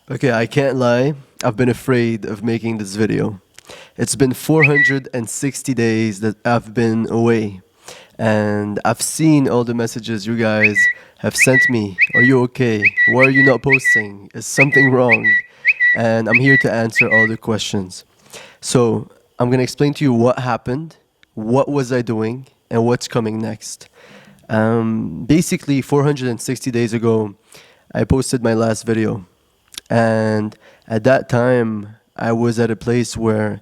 Okay, I can't lie. I've been afraid of making this video. It's been 460 days that I've been away. And I've seen all the messages you guys have sent me. Are you okay? Why are you not posting? Is something wrong? And I'm here to answer all the questions. So, I'm going to explain to you what happened, what was I doing, and what's coming next. Basically, 460 days ago, I posted my last video. And at that time, I was at a place where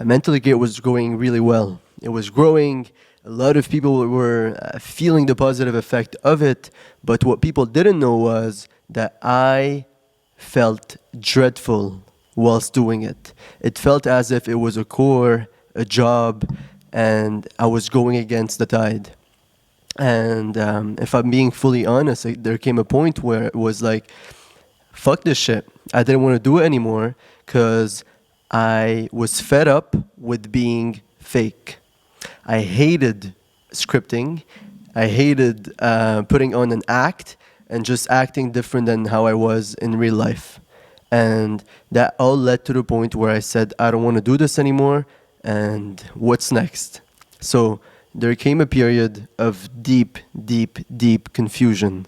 mentally it was going really well. It was growing. A lot of people were feeling the positive effect of it. But what people didn't know was that I felt dreadful whilst doing it. It felt as if it was a core, a job, and I was going against the tide. And if I'm being fully honest, there came a point where it was like, fuck this shit. I didn't want to do it anymore because I was fed up with being fake. I hated scripting. I hated putting on an act and just acting different than how I was in real life. And that all led to the point where I said, I don't want to do this anymore. And what's next? So there came a period of deep, deep, deep confusion.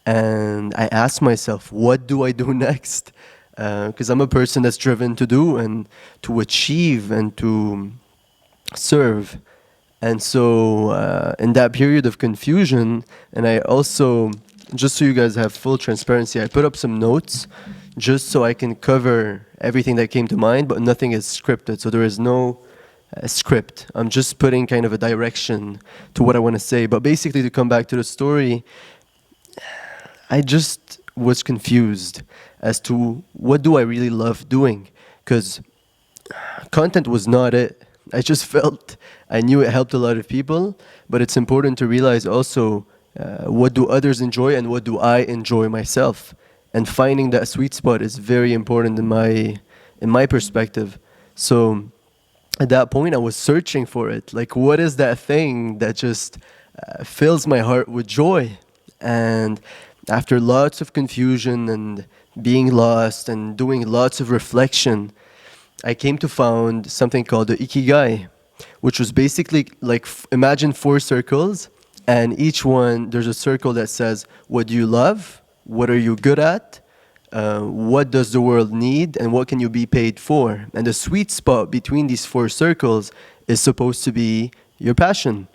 And I asked myself, what do I do next? Because I'm a person that's driven to do and to achieve and to serve. And so in that period of confusion, and I also, just so you guys have full transparency, I put up some notes just so I can cover everything that came to mind, but nothing is scripted. So there is no script. I'm just putting kind of a direction to what I want to say. But basically, to come back to the story, I just was confused as to what do I really love doing, because content was not it. I just felt, I knew it helped a lot of people, but it's important to realize also what do others enjoy and what do I enjoy myself. And finding that sweet spot is very important in my perspective. So at that point, I was searching for it. Like, what is that thing that just fills my heart with joy? And after lots of confusion and being lost and doing lots of reflection, I came to found something called the Ikigai, which was basically like, imagine 4 circles, and each one, there's a circle that says, what do you love? What are you good at? What does the world need? And what can you be paid for? And the sweet spot between these 4 circles is supposed to be your passion.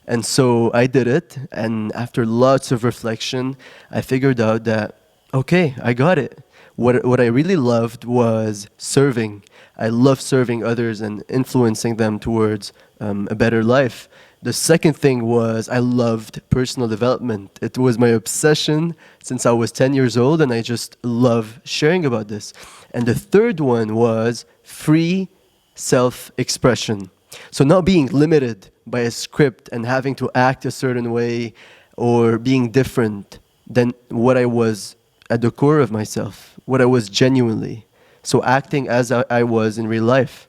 And so I did it, and after lots of reflection, I figured out that, okay, I got it. What I really loved was serving. I love serving others and influencing them towards a better life. The second thing was I loved personal development. It was my obsession since I was 10 years old, and I just love sharing about this. And the third one was free self-expression. So not being limited by a script and having to act a certain way or being different than what I was at the core of myself, what I was genuinely. So acting as I was in real life.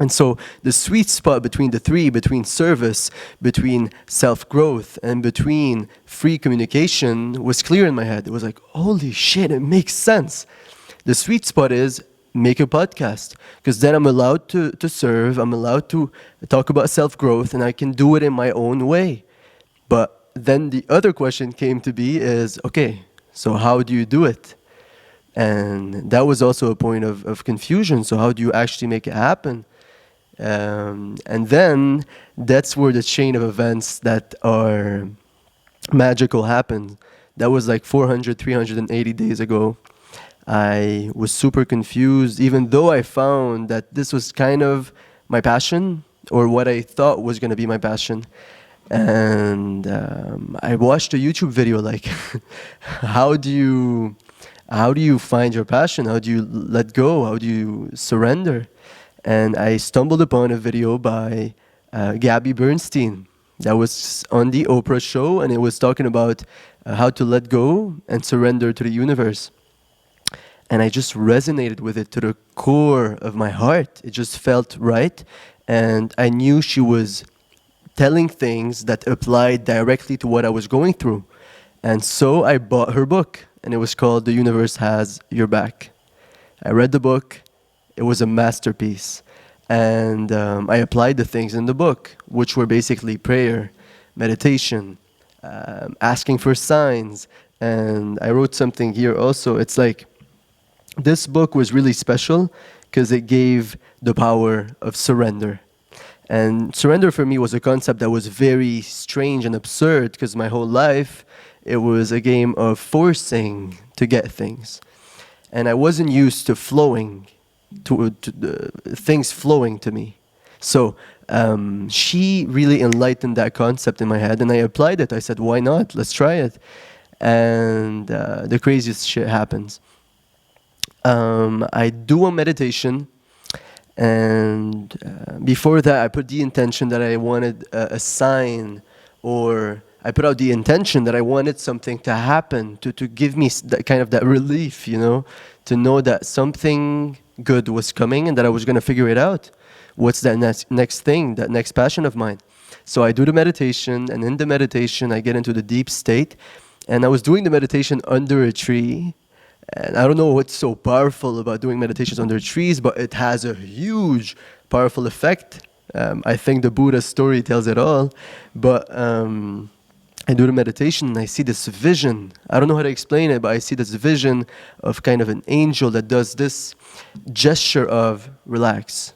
And so the sweet spot between the three, between service, between self-growth, and between free communication was clear in my head. It was like, holy shit, it makes sense. The sweet spot is make a podcast, because then I'm allowed to serve, I'm allowed to talk about self-growth, and I can do it in my own way. But then the other question came to be is, okay, so how do you do it? And that was also a point of confusion. So how do you actually make it happen? And then that's where the chain of events that are magical happened. That was like 380 days ago. I was super confused, even though I found that this was kind of my passion, or what I thought was going to be my passion. And I watched a YouTube video like, how do you find your passion? How do you let go? How do you surrender? And I stumbled upon a video by Gabby Bernstein that was on the Oprah show, and it was talking about how to let go and surrender to the universe. And I just resonated with it to the core of my heart. It just felt right. And I knew she was telling things that applied directly to what I was going through. And so I bought her book. and it was called The Universe Has Your Back. I read the book. It was a masterpiece. And I applied the things in the book, which were basically prayer, meditation, asking for signs. And I wrote something here also. It's like, this book was really special because it gave the power of surrender. And surrender for me was a concept that was very strange and absurd because my whole life it was a game of forcing to get things. And I wasn't used to flowing, to things flowing to me. So she really enlightened that concept in my head and I applied it. I said, why not? Let's try it. And the craziest shit happens. I do a meditation. And before that, I put the intention that I wanted a sign, or I put out the intention that I wanted something to happen to give me that kind of that relief, you know, to know that something good was coming and that I was going to figure it out. What's that next thing, that next passion of mine? So I do the meditation, and in the meditation, I get into the deep state. And I was doing the meditation under a tree. And I don't know what's so powerful about doing meditations under trees, but it has a huge, powerful effect. I think the Buddha's story tells it all. But I do the meditation and I see this vision. I don't know how to explain it, but I see this vision of kind of an angel that does this gesture of relax.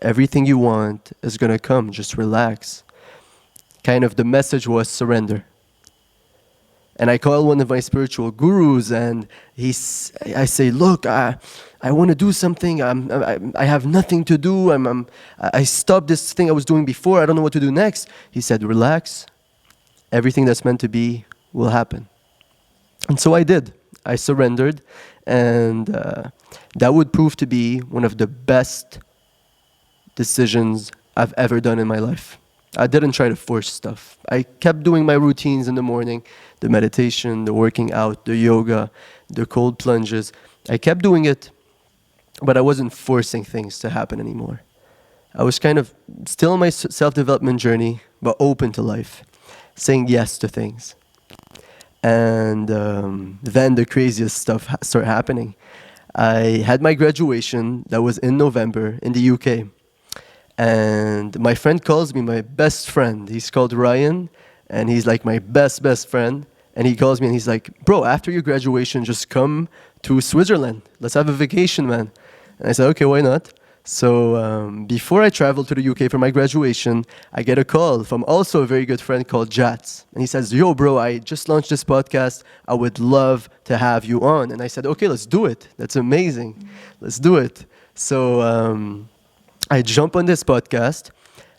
Everything you want is going to come. Just relax. Kind of the message was surrender. And I call one of my spiritual gurus and I say, look, I want to do something. I have nothing to do. I stopped this thing I was doing before. I don't know what to do next. He said, relax. Everything that's meant to be will happen. And so I did. I surrendered. And that would prove to be one of the best decisions I've ever done in my life. I didn't try to force stuff. I kept doing my routines in the morning, the meditation, the working out, the yoga, the cold plunges. I kept doing it, but I wasn't forcing things to happen anymore. I was kind of still on my self-development journey, but open to life, saying yes to things. And then the craziest stuff started happening. I had my graduation that was in November in the UK. And my friend calls me, my best friend. He's called Ryan, and he's like my best friend. And he calls me and he's like, bro, after your graduation, just come to Switzerland. Let's have a vacation, man. And I said, okay, why not? So before I traveled to the UK for my graduation, I get a call from also a very good friend called Jats. And he says, yo, bro, I just launched this podcast. I would love to have you on. And I said, okay, let's do it. That's amazing. Let's do it. So I jump on this podcast,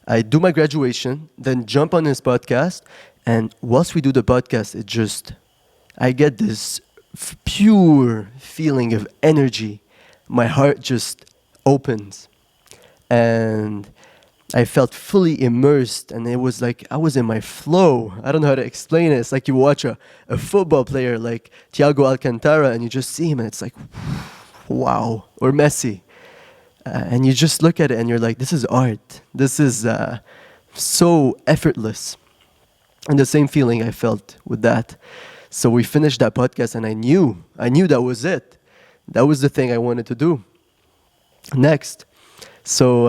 I do my graduation, then jump on this podcast, and whilst we do the podcast, I get this pure feeling of energy. My heart just opens, and I felt fully immersed, and it was like I was in my flow. I don't know how to explain it. It's like you watch a football player like Thiago Alcantara, and you just see him, and it's like, wow, or Messi. And you just look at it and you're like, this is art. This is so effortless. And the same feeling I felt with that. So we finished that podcast and I knew that was it. That was the thing I wanted to do next. So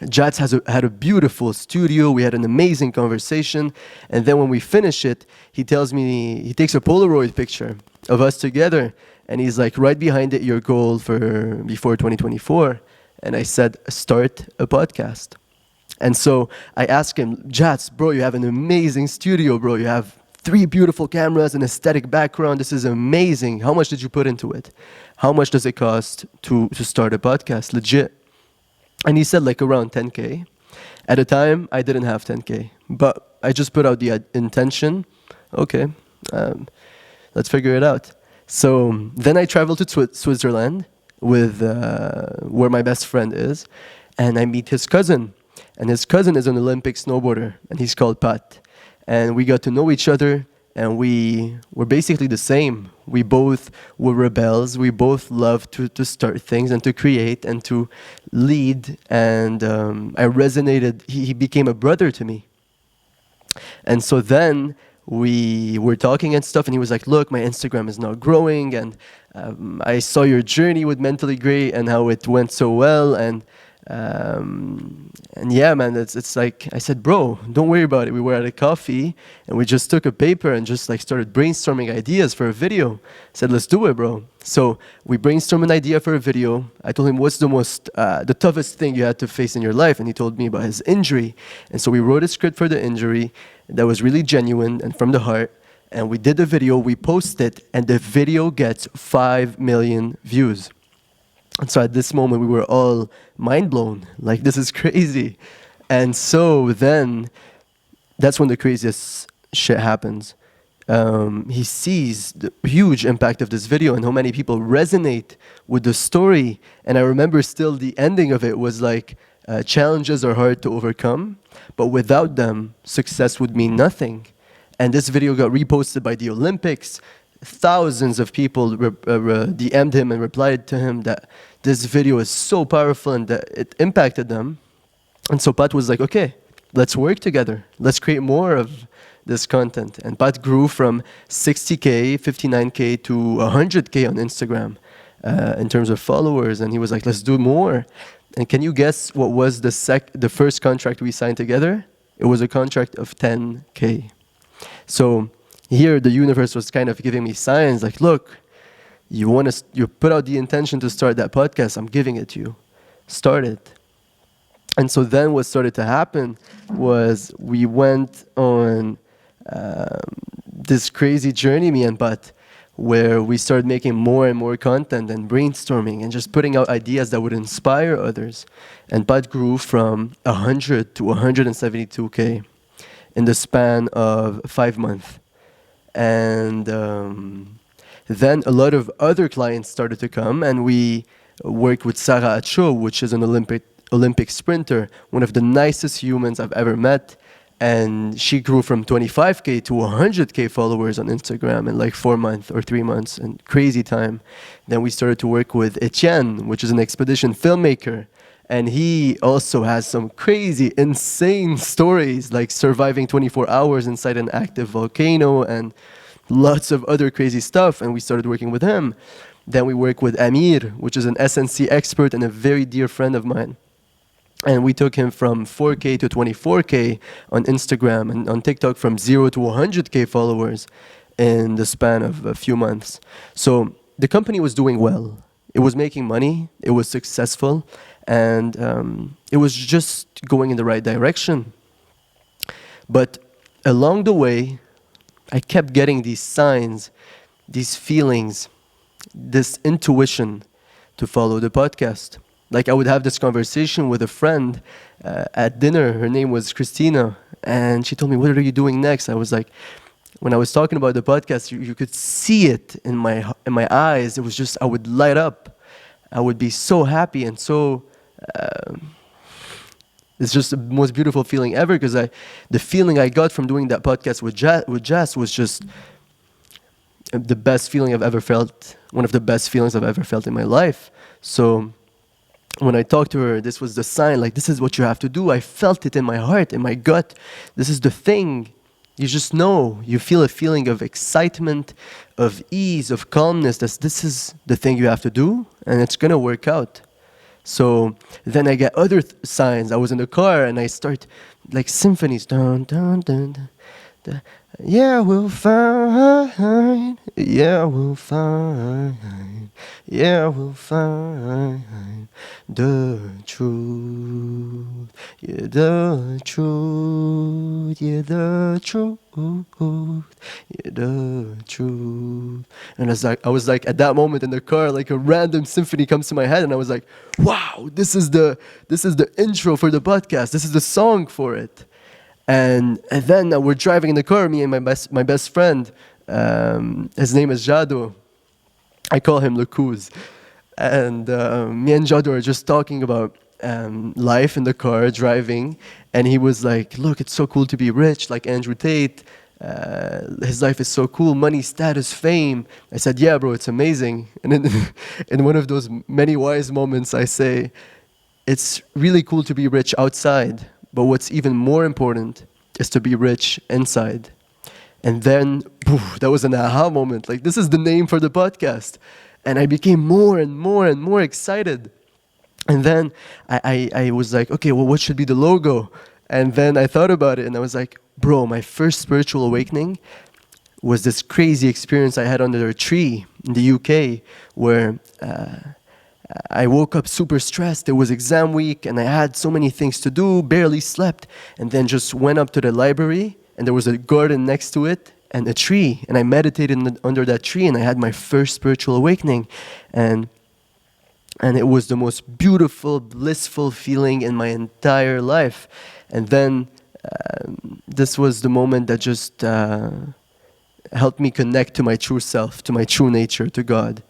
Jats had a beautiful studio. We had an amazing conversation. And then when we finish it, he tells me, he takes a Polaroid picture of us together. And he's like, right behind it, your goal for before 2024. And I said, start a podcast. And so I asked him, Jats, bro, you have an amazing studio, bro. You have 3 beautiful cameras, an aesthetic background. This is amazing. How much did you put into it? How much does it cost to start a podcast, legit? And he said like around 10K. At the time, I didn't have 10K. But I just put out the intention. Okay, let's figure it out. So then I traveled to Switzerland with where my best friend is, and I meet his cousin. And his cousin is an Olympic snowboarder, and he's called Pat. And we got to know each other, and we were basically the same. We both were rebels. We both loved to start things and to create and to lead. And I resonated. He became a brother to me. And so then we were talking and stuff, and he was like, look, my Instagram is now growing, and I saw your journey with Mentally Great and how it went so well, and yeah, man, it's like, I said, bro, don't worry about it. We were at a coffee and we just took a paper and just like started brainstorming ideas for a video. I said, let's do it, bro. So we brainstormed an idea for a video. I told him, what's the toughest thing you had to face in your life? And he told me about his injury. And so we wrote a script for the injury that was really genuine and from the heart. And we did the video, we posted, and the video gets 5 million views. And so at this moment, we were all mind blown. Like, this is crazy. And so then, that's when the craziest shit happens. He sees the huge impact of this video and how many people resonate with the story. And I remember still the ending of it was like, challenges are hard to overcome, but without them, success would mean nothing. And this video got reposted by the Olympics. Thousands of people DM'd him and replied to him that this video is so powerful and that it impacted them. And so Pat was like, okay, let's work together. Let's create more of this content. And Pat grew from 60K, 59K to 100K on Instagram in terms of followers. And he was like, let's do more. And can you guess what was the first contract we signed together? It was a contract of 10K. So here, the universe was kind of giving me signs like, look, you put out the intention to start that podcast, I'm giving it to you. Start it. And so then what started to happen was we went on this crazy journey, me and Pat, where we started making more and more content and brainstorming and just putting out ideas that would inspire others. And Pat grew from 100 to 172K in the span of 5 months. And then a lot of other clients started to come, and we worked with Sarah Acho, which is an Olympic sprinter, one of the nicest humans I've ever met. And she grew from 25K to 100K followers on Instagram in like 4 months or 3 months, and crazy time. Then we started to work with Etienne, which is an expedition filmmaker. And he also has some crazy, insane stories, like surviving 24 hours inside an active volcano and lots of other crazy stuff. And we started working with him. Then we worked with Amir, which is an SNC expert and a very dear friend of mine. And we took him from 4K to 24K on Instagram, and on TikTok from 0 to 100K followers in the span of a few months. So the company was doing well. It was making money. It was successful. And it was just going in the right direction. But along the way, I kept getting these signs, these feelings, this intuition to follow the podcast. Like, I would have this conversation with a friend at dinner. Her name was Christina. And she told me, what are you doing next? I was like, when I was talking about the podcast, you could see it in my eyes. It was just, I would light up. I would be so happy and so... it's just the most beautiful feeling ever, because the feeling I got from doing that podcast with Jess was just the best feeling I've ever felt, one of the best feelings I've ever felt in my life. So when I talked to her, this was the sign, like, this is what you have to do. I felt it in my heart, in my gut. This is the thing. You just know. You feel a feeling of excitement, of ease, of calmness. This is the thing you have to do, and it's going to work out. So then I get other signs. I was in the car and I start like symphonies. Dun, dun, dun, dun, dun. Yeah, we'll find. Yeah, we'll find. Yeah, we'll find the truth. Yeah, the truth. Yeah, the truth. Yeah, the truth. And I was like at that moment in the car, like a random symphony comes to my head, and I was like, wow, this is the intro for the podcast. This is the song for it. And then we're driving in the car, me and my best friend. His name is Jado. I call him Lacuz. And me and Jado are just talking about life in the car, driving. And he was like, look, it's so cool to be rich, like Andrew Tate. His life is so cool, money, status, fame. I said, yeah, bro, it's amazing. And then in one of those many wise moments, I say, it's really cool to be rich outside. But what's even more important is to be rich inside. And then, poof, that was an aha moment. Like, this is the name for the podcast. And I became more and more and more excited. And then I was like, okay, well, what should be the logo? And then I thought about it and I was like, bro, my first spiritual awakening was this crazy experience I had under a tree in the UK where I woke up super stressed. It was exam week and I had so many things to do, barely slept, and then just went up to the library and there was a garden next to it and a tree. And I meditated under that tree and I had my first spiritual awakening. And it was the most beautiful, blissful feeling in my entire life. And then this was the moment that just helped me connect to my true self, to my true nature, to God.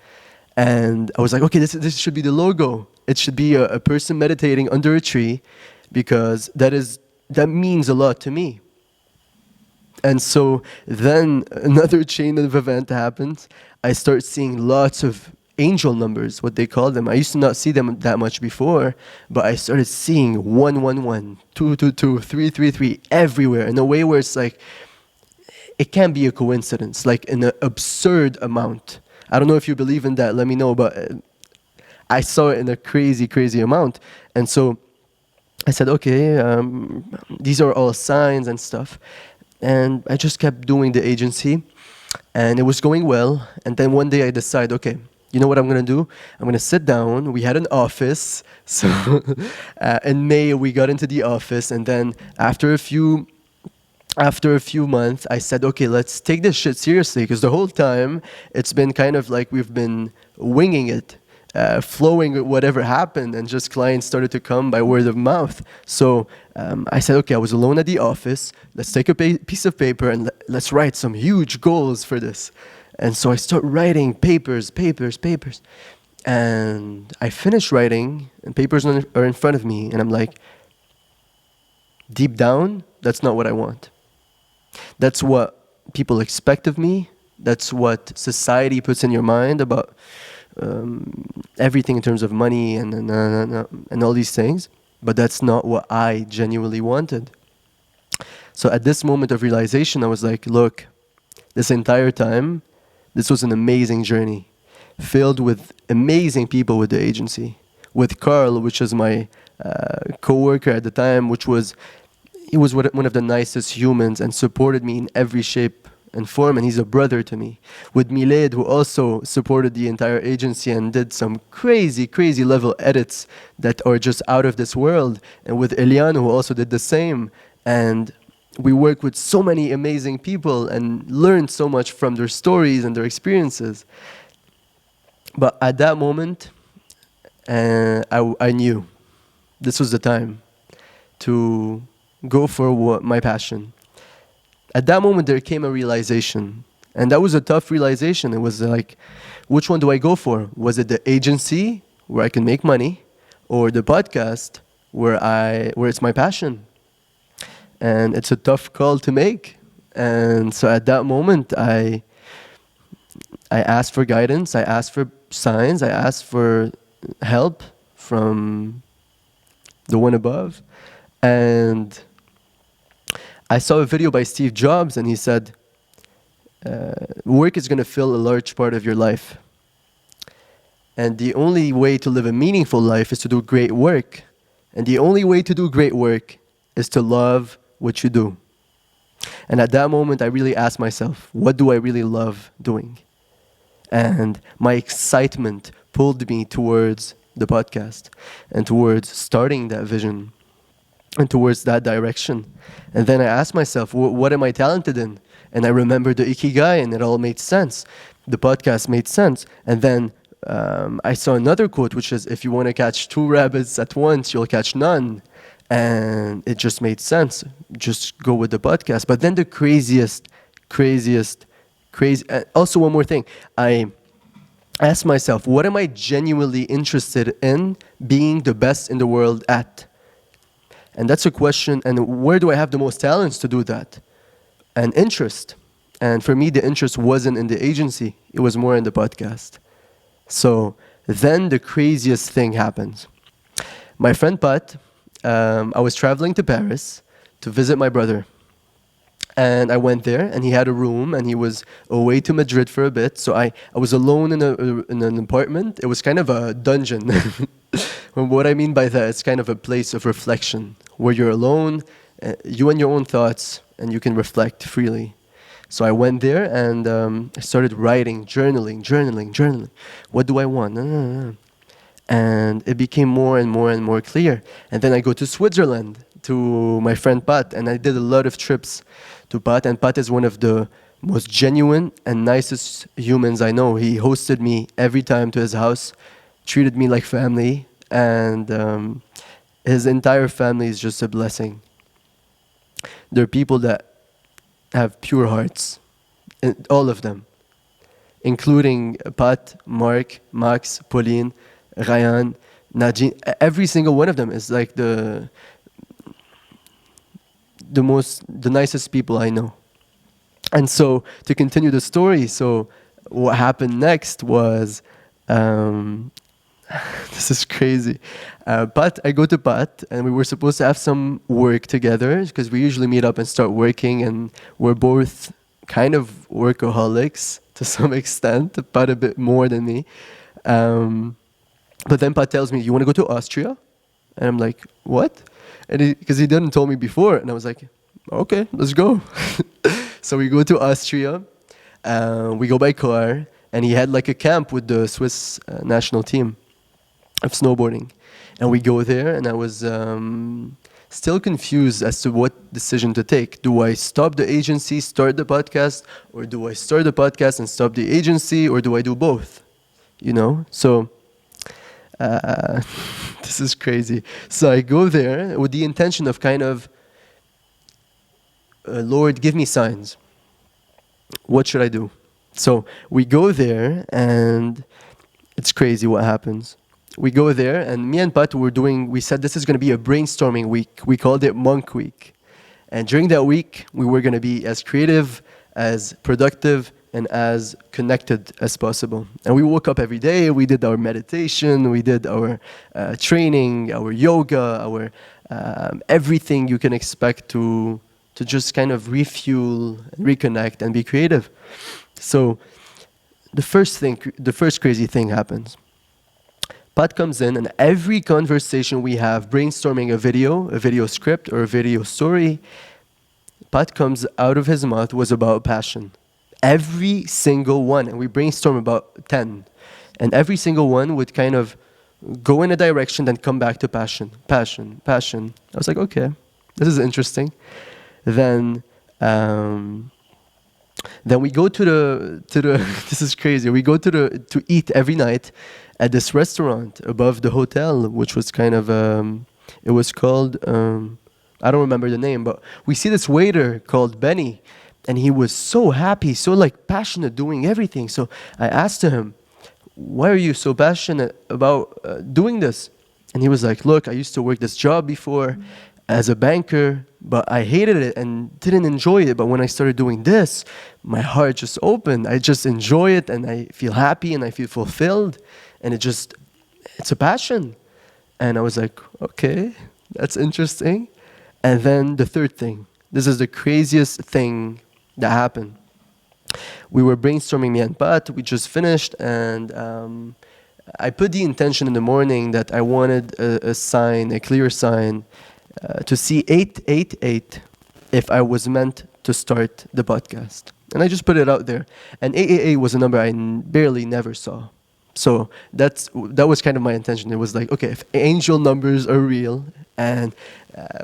And I was like, okay, this should be the logo. It should be a person meditating under a tree because that means a lot to me. And so then another chain of events happens. I start seeing lots of angel numbers, what they call them. I used to not see them that much before, but I started seeing 111, 222, 333 everywhere in a way where it's like, it can't be a coincidence, like an absurd amount. I don't know if you believe in that, let me know, but I saw it in a crazy, crazy amount. And so I said, okay, these are all signs and stuff. And I just kept doing the agency and it was going well. And then one day I decided, okay, you know what I'm going to do? I'm going to sit down. We had an office. So in May, we got into the office. And then after a few months, I said, okay, let's take this shit seriously. Because the whole time, it's been kind of like we've been winging it, flowing with whatever happened. And just clients started to come by word of mouth. So I said, okay, I was alone at the office. Let's take a piece of paper and let's write some huge goals for this. And so I start writing papers. And I finish writing, and papers are in front of me. And I'm like, deep down, that's not what I want. That's what people expect of me. That's what society puts in your mind about everything in terms of money and all these things. But that's not what I genuinely wanted. So at this moment of realization, I was like, look, this entire time, this was an amazing journey, filled with amazing people with the agency. With Carl, which was my co-worker at the time, he was one of the nicest humans and supported me in every shape and form, and he's a brother to me. With Milad, who also supported the entire agency and did some crazy, crazy level edits that are just out of this world. And with Etienne, who also did the same. And we worked with so many amazing people and learned so much from their stories and their experiences. But at that moment, I knew this was the time to go for my passion. At that moment, there came a realization. And that was a tough realization. It was like, which one do I go for? Was it the agency, where I can make money, or the podcast, where it's my passion? And it's a tough call to make. And so at that moment, I asked for guidance, I asked for signs, I asked for help from the one above. And I saw a video by Steve Jobs, and he said, work is going to fill a large part of your life. And the only way to live a meaningful life is to do great work. And the only way to do great work is to love what you do. And at that moment, I really asked myself, what do I really love doing? And my excitement pulled me towards the podcast and towards starting that vision and towards that direction. And then I asked myself, what am I talented in? And I remembered the Ikigai, and it all made sense. The podcast made sense. And then I saw another quote, which is, if you want to catch 2 rabbits at once, you'll catch none. And it just made sense. Just go with the podcast. But then the crazy. Also, one more thing. I asked myself, what am I genuinely interested in being the best in the world at? And that's a question. And where do I have the most talents to do that? And interest. And for me, the interest wasn't in the agency. It was more in the podcast. So then the craziest thing happens. My friend Pat, I was traveling to Paris to visit my brother. And I went there, and he had a room, and he was away to Madrid for a bit. So I was alone in an apartment. It was kind of a dungeon. And what I mean by that, it's kind of a place of reflection where you're alone, you and your own thoughts, and you can reflect freely. So I went there, and I started writing, journaling. What do I want? And it became more and more and more clear. And then I go to Switzerland to my friend Pat, and I did a lot of trips to Pat. And Pat is one of the most genuine and nicest humans I know. He hosted me every time to his house, treated me like family, and his entire family is just a blessing. They're people that have pure hearts, all of them, including Pat, Mark, Max, Pauline, Ryan, Nadine. Every single one of them is like the nicest people I know. And so to continue the story, so what happened next was, this is crazy. I go to Pat, and we were supposed to have some work together because we usually meet up and start working, and we're both kind of workaholics to some extent, Pat a bit more than me. But then Pat tells me, "You want to go to Austria?" And I'm like, "What?" And because he didn't tell me before, and I was like, "Okay, let's go." So we go to Austria, we go by car, and he had like a camp with the Swiss national team of snowboarding. And we go there, and I was still confused as to what decision to take. Do I stop the agency, start the podcast, or do I start the podcast and stop the agency, or do I do both? You know? So this is crazy. So I go there with the intention of kind of, Lord, give me signs. What should I do? So we go there, and it's crazy what happens. We go there, and me and Pat we said this is going to be a brainstorming week. We called it Monk Week. And during that week, we were going to be as creative, as productive, and as connected as possible. And we woke up every day, we did our meditation, we did our training, our yoga, our everything you can expect to just kind of refuel, reconnect, and be creative. So the first crazy thing happens. Pat comes in, and every conversation we have, brainstorming a video script, or a video story, Pat comes out of his mouth was about passion. Every single one, and we brainstorm about 10. And every single one would kind of go in a direction, then come back to passion. I was like, okay, this is interesting. Then we go to the this is crazy. We go to eat every night at this restaurant above the hotel, which was kind of it was called I don't remember the name, but we see this waiter called Benny, and he was so happy, so like passionate, doing everything. So I asked him, "Why are you so passionate about doing this?" And he was like, "Look, I used to work this job before as a banker, but I hated it and didn't enjoy it. But when I started doing this, my heart just opened. I just enjoy it, and I feel happy, and I feel fulfilled. And it's a passion." And I was like, okay, that's interesting. And then the third thing, this is the craziest thing that happened. We were brainstorming, me and Pat, we just finished, and I put the intention in the morning that I wanted a sign, a clear sign, to see 888 if I was meant to start the podcast. And I just put it out there. And 888 was a number I barely never saw. So that was kind of my intention. It was like, okay, if angel numbers are real and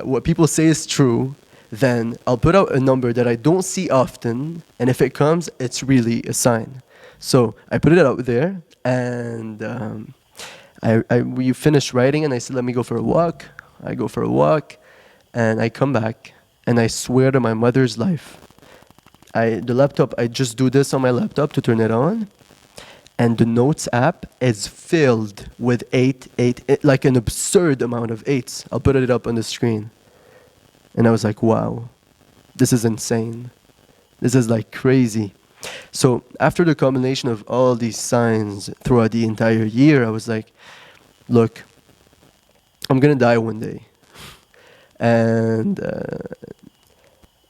what people say is true, then I'll put out a number that I don't see often, and if it comes, it's really a sign. So I put it out there, and we finished writing, and I said, let me go for a walk. I go for a walk, and I come back, and I swear to my mother's life, the laptop, I just do this on my laptop to turn it on, and the Notes app is filled with eight, like an absurd amount of eights. I'll put it up on the screen. And I was like, wow, this is insane. This is like crazy. So after the combination of all these signs throughout the entire year, I was like, look, I'm going to die one day. And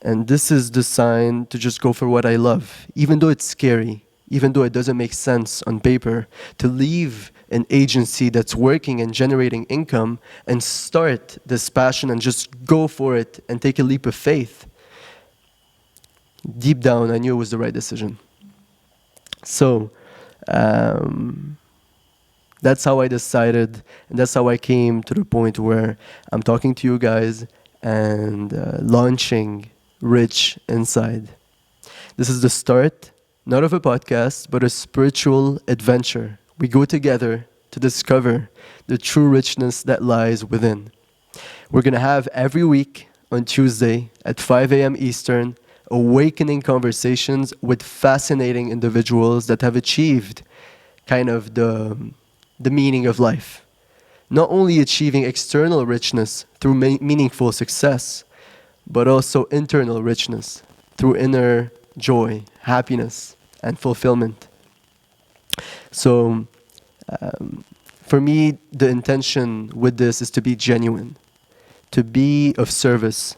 And this is the sign to just go for what I love, even though it's scary, even though it doesn't make sense on paper, to leave an agency that's working and generating income and start this passion and just go for it and take a leap of faith. Deep down, I knew it was the right decision. So, that's how I decided, and that's how I came to the point where I'm talking to you guys and launching Rich Inside. This is the start, not of a podcast, but a spiritual adventure. We go together to discover the true richness that lies within. We're going to have every week on Tuesday at 5 a.m. Eastern, awakening conversations with fascinating individuals that have achieved kind of the meaning of life. Not only achieving external richness through meaningful success, but also internal richness through inner joy, happiness, and fulfillment. So, for me, the intention with this is to be genuine, to be of service,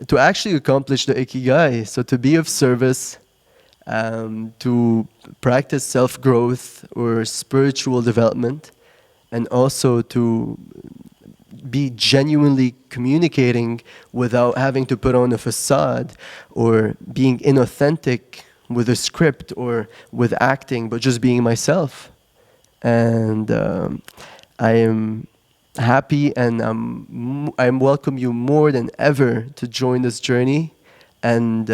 to actually accomplish the Ikigai. So to be of service, to practice self-growth or spiritual development, and also to be genuinely communicating without having to put on a facade or being inauthentic with a script or with acting, but just being myself. And I am happy and I welcome you more than ever to join this journey. And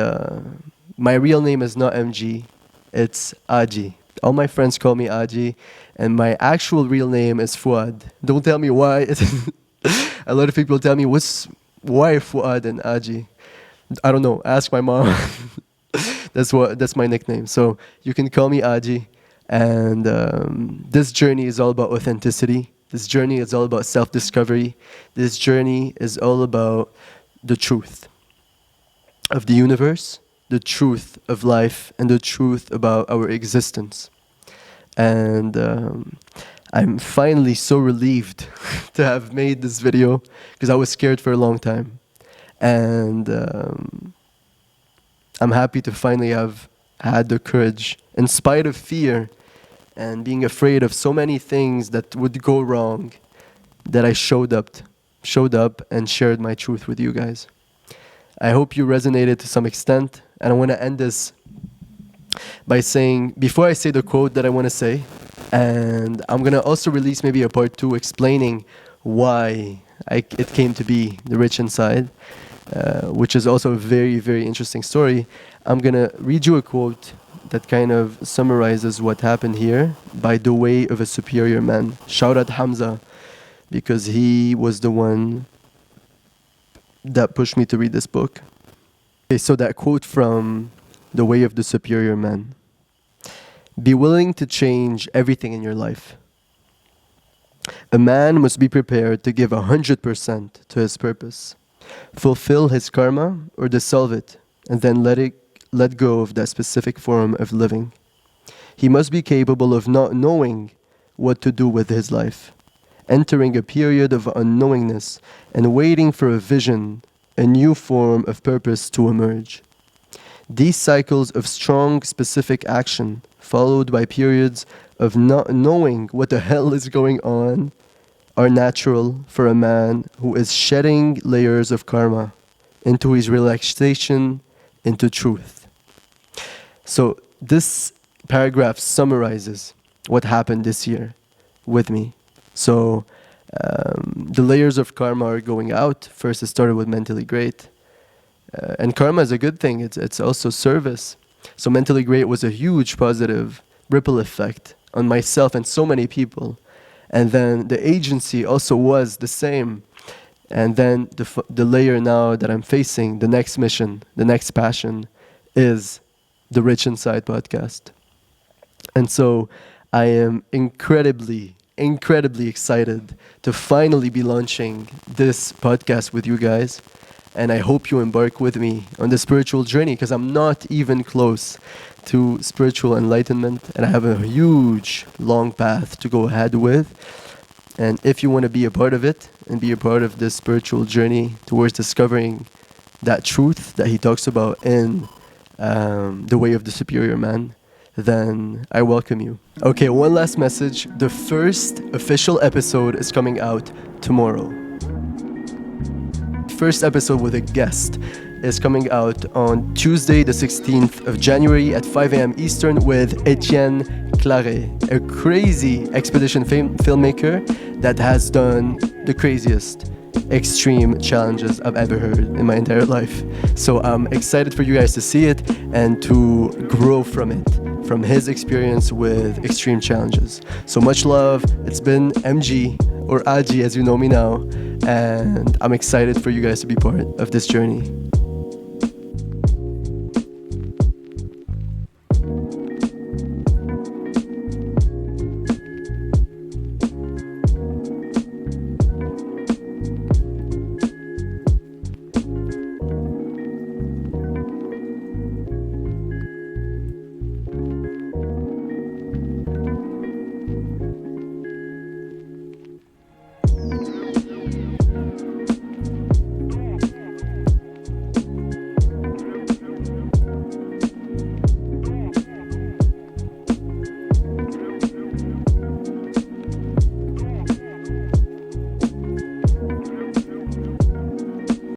my real name is not MG, it's Aji. All my friends call me Aji, and my actual real name is Fouad. Don't tell me why. A lot of people tell me, why Fouad and Aji? I don't know, ask my mom. That's my nickname. So you can call me Aji. And this journey is all about authenticity. This journey is all about self-discovery. This journey is all about the truth of the universe, the truth of life, and the truth about our existence. And I'm finally so relieved to have made this video because I was scared for a long time. And I'm happy to finally have had the courage, in spite of fear and being afraid of so many things that would go wrong, that I showed up and shared my truth with you guys. I hope you resonated to some extent, and I want to end this by saying, before I say the quote that I want to say, and I'm going to also release maybe a part 2 explaining why it came to be The Rich Inside, which is also a very, very interesting story. I'm going to read you a quote that kind of summarizes what happened here by the way of a superior man. Shout out Hamza, because he was the one that pushed me to read this book. Okay, so that quote from The Way of the Superior Man. Be willing to change everything in your life. A man must be prepared to give 100% to his purpose, fulfill his karma or dissolve it, and then let go of that specific form of living. He must be capable of not knowing what to do with his life, entering a period of unknowingness and waiting for a vision, a new form of purpose to emerge. These cycles of strong, specific action, followed by periods of not knowing what the hell is going on, are natural for a man who is shedding layers of karma into his relaxation, into truth. So this paragraph summarizes what happened this year with me. So the layers of karma are going out. First, it started with mentally great. And karma is a good thing. It's also service. So mentally great was a huge positive ripple effect on myself and so many people. And then the agency also was the same. And then the layer now that I'm facing, the next mission, the next passion, is the Rich Inside podcast. And so I am incredibly excited to finally be launching this podcast with you guys. And I hope you embark with me on the spiritual journey, because I'm not even close to spiritual enlightenment, and I have a huge, long path to go ahead with. And if you want to be a part of it and be a part of this spiritual journey towards discovering that truth that he talks about in The Way of the Superior Man, then I welcome you. Okay, one last message. The first official episode is coming out tomorrow. First episode with a guest is coming out on Tuesday, the 16th of January at 5 a.m. Eastern with Etienne, Claret, a crazy expedition filmmaker that has done the craziest extreme challenges I've ever heard in my entire life. So I'm excited for you guys to see it and to grow from it, from his experience with extreme challenges. So much love. It's been MG, or Aji as you know me now, and I'm excited for you guys to be part of this journey.